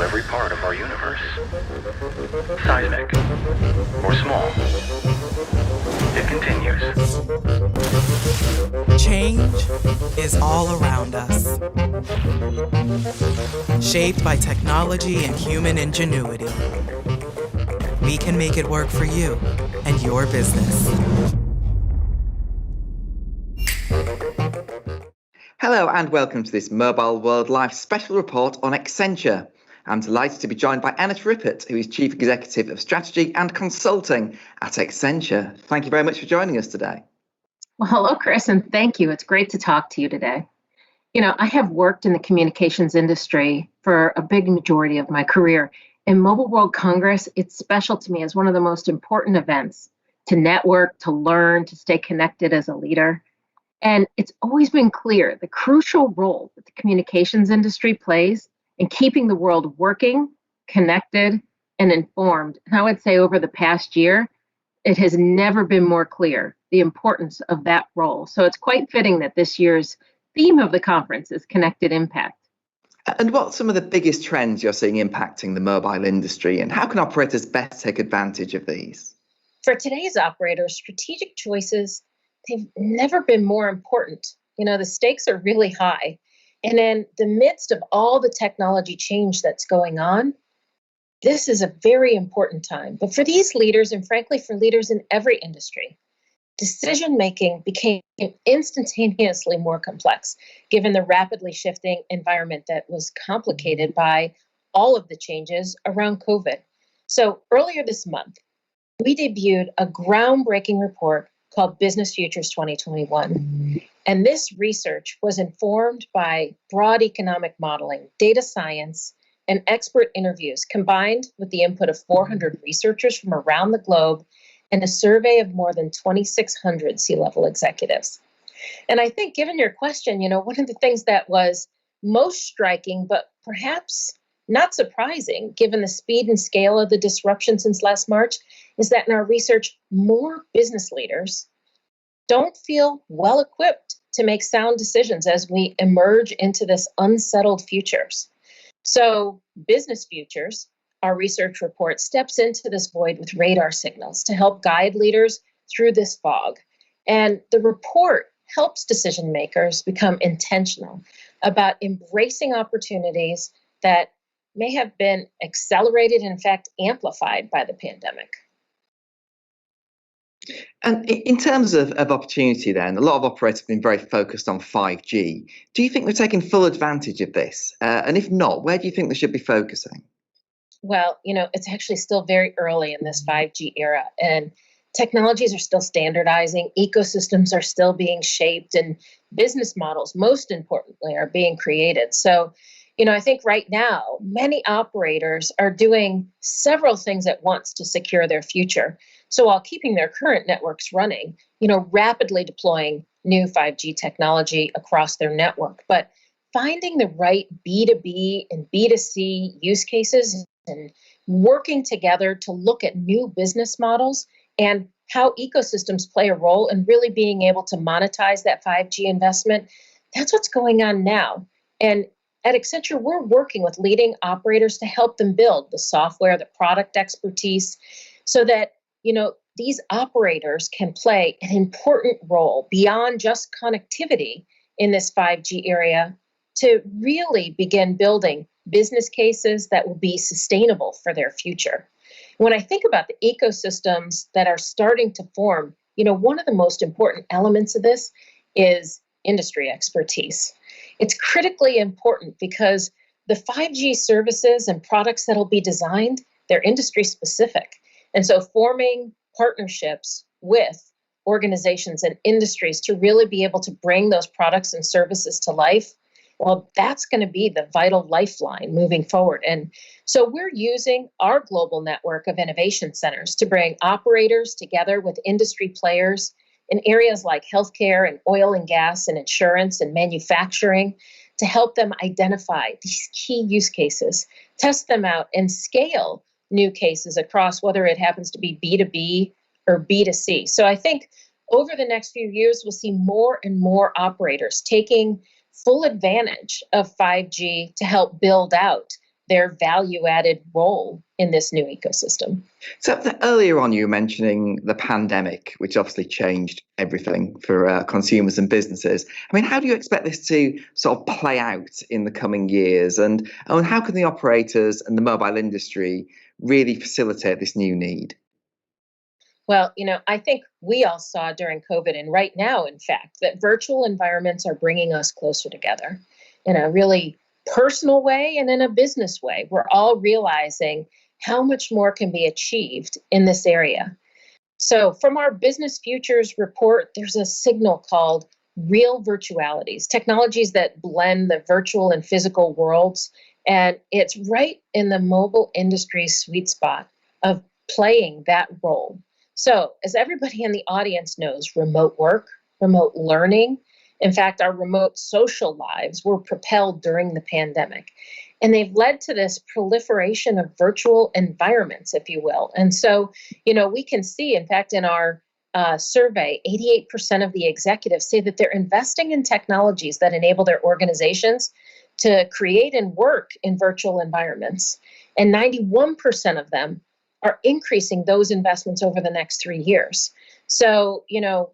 into every part of our universe. Seismic or small. It continues. Change is all around us. Shaped by technology and human ingenuity. We can make it work for you and your business. Hello and welcome to this Mobile World Live special report on Accenture. I'm delighted to be joined by Annette Rippert, who is Chief Executive of Strategy and Consulting at Accenture. Thank you very much for joining us today. Well, hello, Chris, and thank you. It's great to talk to you today. You know, I have worked in the communications industry for a big majority of my career, and Mobile World Congress, it's special to me as one of the most important events to network, to learn, to stay connected as a leader. And it's always been clear the crucial role that the communications industry plays in keeping the world working, connected, and informed. And I would say over the past year, it has never been more clear the importance of that role. So it's quite fitting that this year's theme of the conference is Connected Impact. And what are some of the biggest trends you're seeing impacting the mobile industry, and how can operators best take advantage of these? For today's operators, strategic choices, they've never been more important. You know, the stakes are really high. And in the midst of all the technology change that's going on, this is a very important time. But for these leaders, and frankly, for leaders in every industry, decision-making became instantaneously more complex, given the rapidly shifting environment that was complicated by all of the changes around COVID. So earlier this month, we debuted a groundbreaking report called Business Futures 2021. And this research was informed by broad economic modeling, data science, and expert interviews combined with the input of 400 researchers from around the globe and a survey of more than 2,600 C-level executives. And I think, given your question, you know, one of the things that was most striking, but perhaps not surprising, given the speed and scale of the disruption since last March, is that in our research, more business leaders don't feel well equipped to make sound decisions as we emerge into this unsettled futures. So Business Futures, our research report, steps into this void with radar signals to help guide leaders through this fog. And the report helps decision makers become intentional about embracing opportunities that may have been accelerated, in fact, amplified by the pandemic. And in terms of opportunity then, a lot of operators have been very focused on 5G. Do you think they're taking full advantage of this? And if not, where do you think they should be focusing? Well, you know, it's actually still very early in this 5G era, and technologies are still standardizing, ecosystems are still being shaped, and business models, most importantly, are being created. So, you know, I think right now, many operators are doing several things at once to secure their future. So while keeping their current networks running, you know, rapidly deploying new 5G technology across their network, but finding the right B2B and B2C use cases and working together to look at new business models and how ecosystems play a role in really being able to monetize that 5G investment. That's what's going on now. And at Accenture, we're working with leading operators to help them build the software, the product expertise, so that, you know, these operators can play an important role beyond just connectivity in this 5G area to really begin building business cases that will be sustainable for their future. When I think about the ecosystems that are starting to form, you know, one of the most important elements of this is industry expertise. It's critically important because the 5G services and products that'll be designed, they're industry specific. And so forming partnerships with organizations and industries to really be able to bring those products and services to life, well, that's going to be the vital lifeline moving forward. And so we're using our global network of innovation centers to bring operators together with industry players in areas like healthcare and oil and gas and insurance and manufacturing to help them identify these key use cases, test them out, and scale new cases across whether it happens to be B2B or B2C. So I think over the next few years, we'll see more and more operators taking full advantage of 5G to help build out their value added role in this new ecosystem. So earlier on, you were mentioning the pandemic, which obviously changed everything for consumers and businesses. I mean, how do you expect this to sort of play out in the coming years? And how can the operators and the mobile industry really facilitate this new need? Well, I think we all saw during COVID, and right now, in fact, that virtual environments are bringing us closer together in a really personal way and in a business way. We're all realizing how much more can be achieved in this area. So, from our Business Futures report, there's a signal called real virtualities, technologies that blend the virtual and physical worlds. And it's right in the mobile industry's sweet spot of playing that role. So, as everybody in the audience knows, remote work, remote learning, in fact, our remote social lives were propelled during the pandemic. And they've led to this proliferation of virtual environments, if you will. And so, we can see, in fact, in our survey, 88% of the executives say that they're investing in technologies that enable their organizations to create and work in virtual environments. And 91% of them are increasing those investments over the next 3 years. So,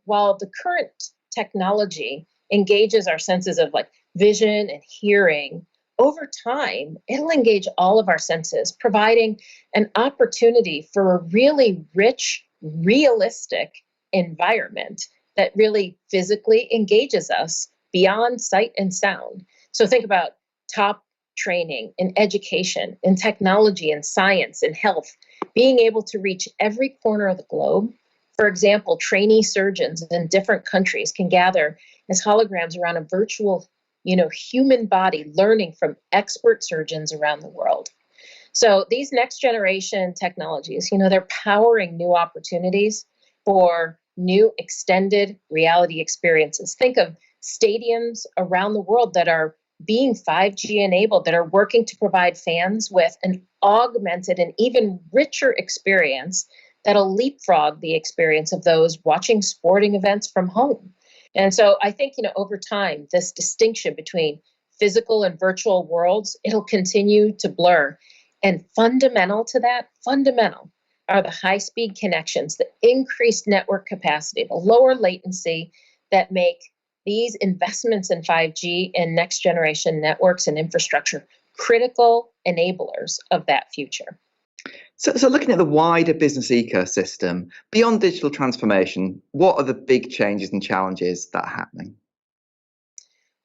while the current technology engages our senses of like vision and hearing, over time, it'll engage all of our senses, providing an opportunity for a really rich, realistic environment that really physically engages us beyond sight and sound. So think about top training in education, in technology, in science, in health, being able to reach every corner of the globe. For example, trainee surgeons in different countries can gather as holograms around a virtual, human body, learning from expert surgeons around the world. So these next generation technologies, they're powering new opportunities for new extended reality experiences. Think of stadiums around the world that are being 5G enabled, that are working to provide fans with an augmented and even richer experience that'll leapfrog the experience of those watching sporting events from home. And so I think, over time, this distinction between physical and virtual worlds, it'll continue to blur. And fundamental to that, are the high-speed connections, the increased network capacity, the lower latency that make these investments in 5G and next-generation networks and infrastructure critical enablers of that future. So looking at the wider business ecosystem, beyond digital transformation, what are the big changes and challenges that are happening?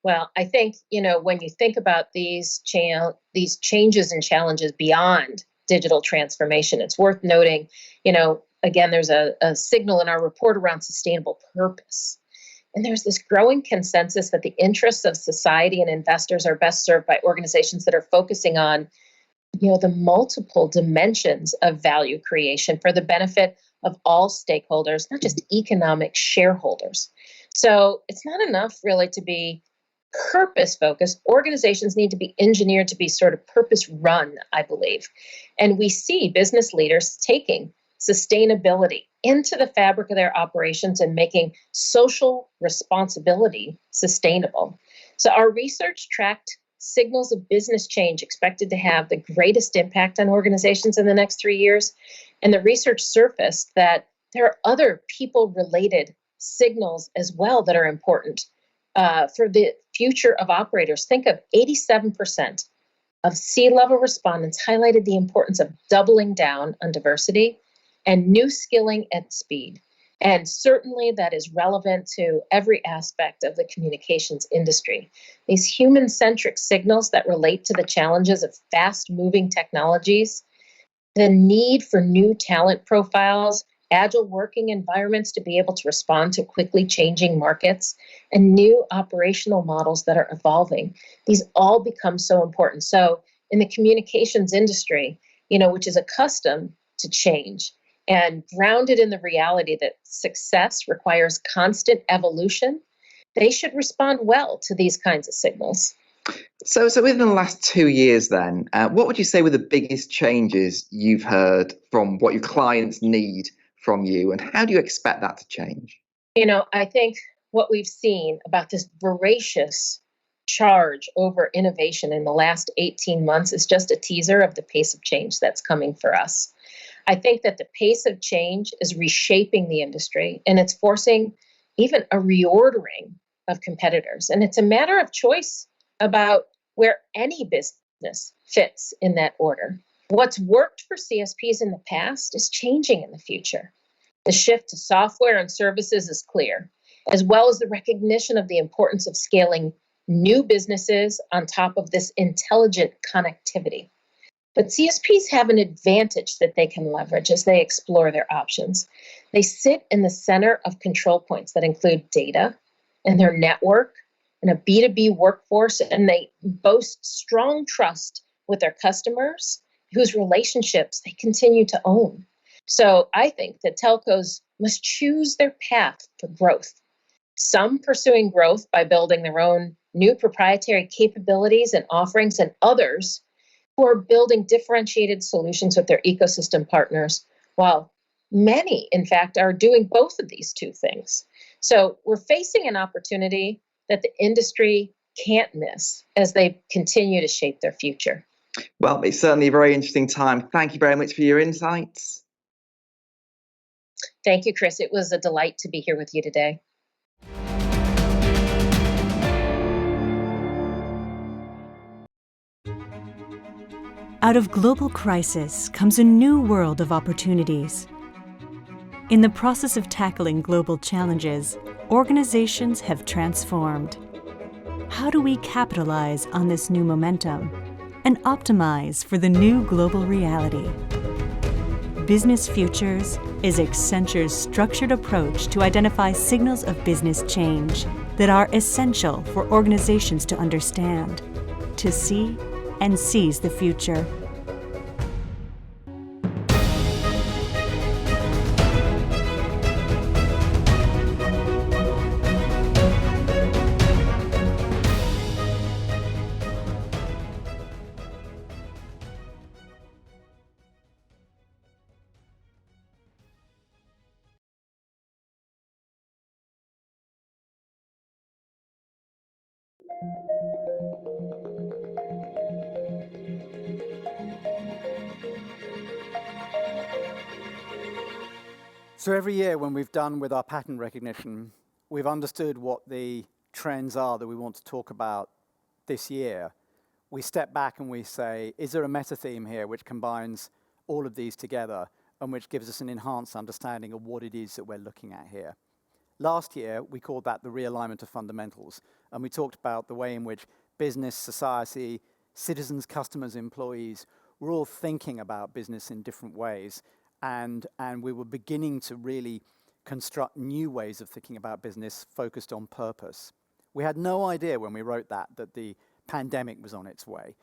Well, I think, when you think about these changes and challenges beyond digital transformation, it's worth noting, again, there's a signal in our report around sustainable purpose. And there's this growing consensus that the interests of society and investors are best served by organizations that are focusing on, the multiple dimensions of value creation for the benefit of all stakeholders, not just economic shareholders. So it's not enough really to be purpose focused. Organizations need to be engineered to be sort of purpose run, I believe. And we see business leaders taking sustainability into the fabric of their operations and making social responsibility sustainable. So our research tracked signals of business change expected to have the greatest impact on organizations in the next 3 years. And the research surfaced that there are other people-related signals as well that are important for the future of operators. Think of 87% of C-level respondents highlighted the importance of doubling down on diversity and new skilling at speed. And certainly that is relevant to every aspect of the communications industry. These human-centric signals that relate to the challenges of fast-moving technologies, the need for new talent profiles, agile working environments to be able to respond to quickly changing markets, and new operational models that are evolving. These all become so important. So in the communications industry, which is accustomed to change, and grounded in the reality that success requires constant evolution, they should respond well to these kinds of signals. So within the last 2 years then, what would you say were the biggest changes you've heard from what your clients need from you, and how do you expect that to change? I think what we've seen about this voracious charge over innovation in the last 18 months is just a teaser of the pace of change that's coming for us. I think that the pace of change is reshaping the industry, and it's forcing even a reordering of competitors. And it's a matter of choice about where any business fits in that order. What's worked for CSPs in the past is changing in the future. The shift to software and services is clear, as well as the recognition of the importance of scaling new businesses on top of this intelligent connectivity. But CSPs have an advantage that they can leverage as they explore their options. They sit in the center of control points that include data and their network and a B2B workforce, and they boast strong trust with their customers whose relationships they continue to own. So I think that telcos must choose their path for growth. Some pursuing growth by building their own new proprietary capabilities and offerings, and others who are building differentiated solutions with their ecosystem partners, while many, in fact, are doing both of these two things. So we're facing an opportunity that the industry can't miss as they continue to shape their future. Well, it's certainly a very interesting time. Thank you very much for your insights. Thank you, Chris. It was a delight to be here with you today. Out of global crisis comes a new world of opportunities. In the process of tackling global challenges, organizations have transformed. How do we capitalize on this new momentum and optimize for the new global reality? Business Futures is Accenture's structured approach to identify signals of business change that are essential for organizations to understand, to see, and seize the future. So every year when we've done with our pattern recognition, we've understood what the trends are that we want to talk about this year. We step back and we say, is there a meta theme here which combines all of these together and which gives us an enhanced understanding of what it is that we're looking at here? Last year, we called that the realignment of fundamentals, and we talked about the way in which business, society, citizens, customers, employees were all thinking about business in different ways. And we were beginning to really construct new ways of thinking about business focused on purpose. We had no idea when we wrote that the pandemic was on its way.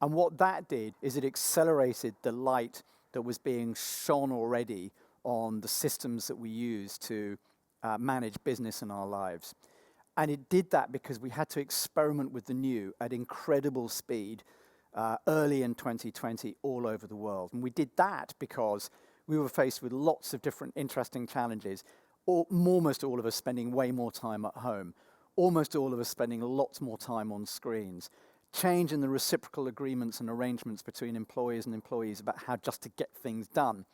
And what that did is it accelerated the light that was being shone already on the systems that we use to manage business in our lives. And it did that because we had to experiment with the new at incredible speed early in 2020 all over the world. And we did that because we were faced with lots of different interesting challenges, almost all of us spending way more time at home, almost all of us spending lots more time on screens, change in the reciprocal agreements and arrangements between employers and employees about how just to get things done,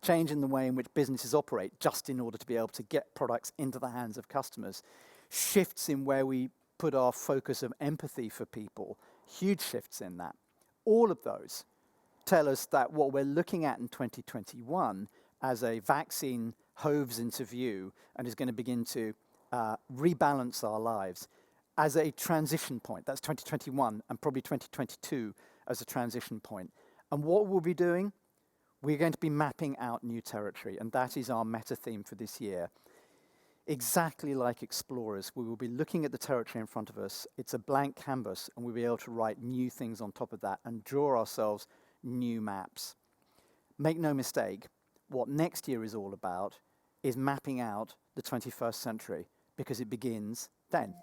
change in the way in which businesses operate just in order to be able to get products into the hands of customers, shifts in where we put our focus of empathy for people, huge shifts in that. All of those tell us that what we're looking at in 2021 as a vaccine hoves into view and is going to begin to rebalance our lives as a transition point. That's 2021 and probably 2022 as a transition point. And what we'll be doing, we're going to be mapping out new territory, and that is our meta theme for this year. Exactly like explorers, we will be looking at the territory in front of us. It's a blank canvas, and we'll be able to write new things on top of that and draw ourselves new maps. Make no mistake, what next year is all about is mapping out the 21st century, because it begins then.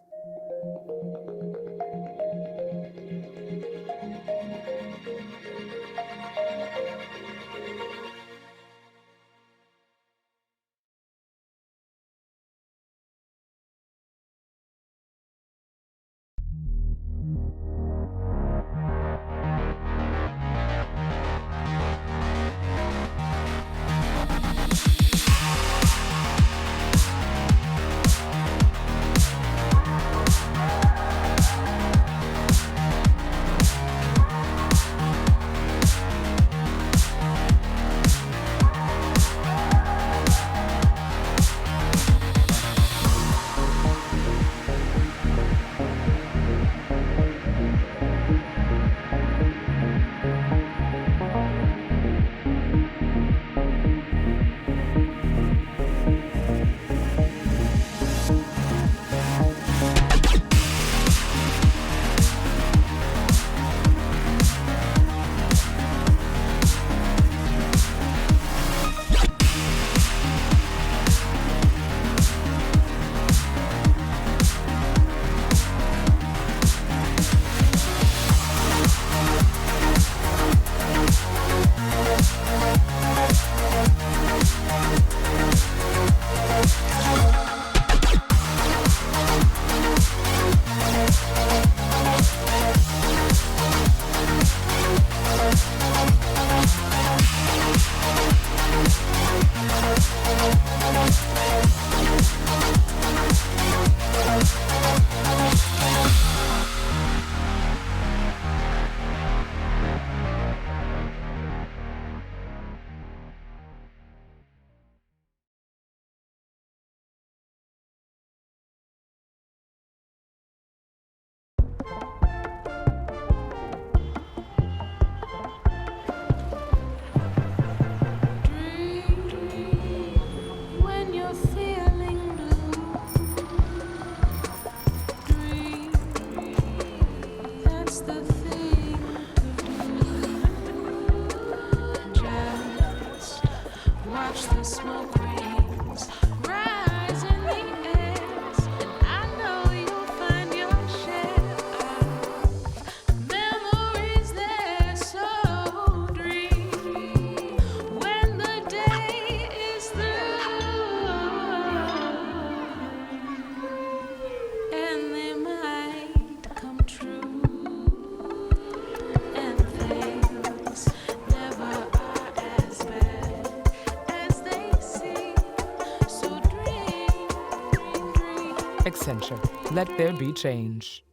Accenture. Let there be change.